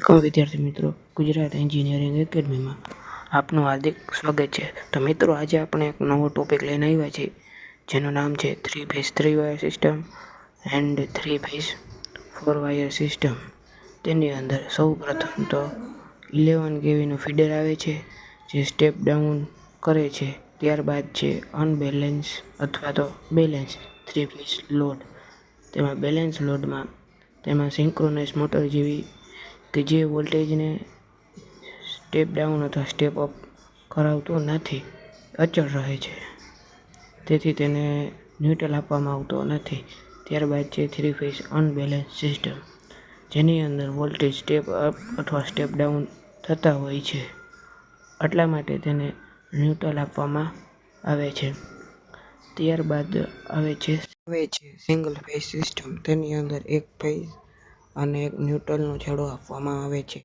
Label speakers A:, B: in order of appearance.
A: Welcome વિદ્યાર્થી મિત્રો, Gujarat engineering એકેડમીમાં આપનું હાર્દિક સ્વાગત છે. તો મિત્રો, આજે આપણે એક નવો ટોપિક લઈને આવ્યા છીએ, જેનું નામ છે 3-phase 3-wire system and 3-phase 4-wire system. તેની અંદર સૌ પ્રથમ તો 11 kVનું ફીડર આવે છે, જે સ્ટેપ ડાઉન કરે છે. ત્યારબાદ છે અનબેલેન્સ અથવા તો બેલેન્સ 3-phase લોડ. તેમાં બેલેન્સ લોડમાં તેમાં સિંક્રોનસ મોટર જેવી કે જે વોલ્ટેજને સ્ટેપ ડાઉન અથવા સ્ટેપ અપ કરાવતો નથી, અચળ રહે છે, તેથી તેને ન્યુટ્રલ આપવામાં આવતો નથી. ત્યારબાદ છે 3-phase અનબેલેન્સ સિસ્ટમ, જેની અંદર વોલ્ટેજ સ્ટેપ અપ અથવા સ્ટેપ ડાઉન થતા હોય છે, એટલા માટે તેને ન્યુટ્રલ આપવામાં આવે છે. ત્યારબાદ આવે છે સિંગલ ફેઝ સિસ્ટમ. તેની અંદર એક ફેઝ અને એક ન્યુટ્રલનો છેડો આપવામાં આવે છે.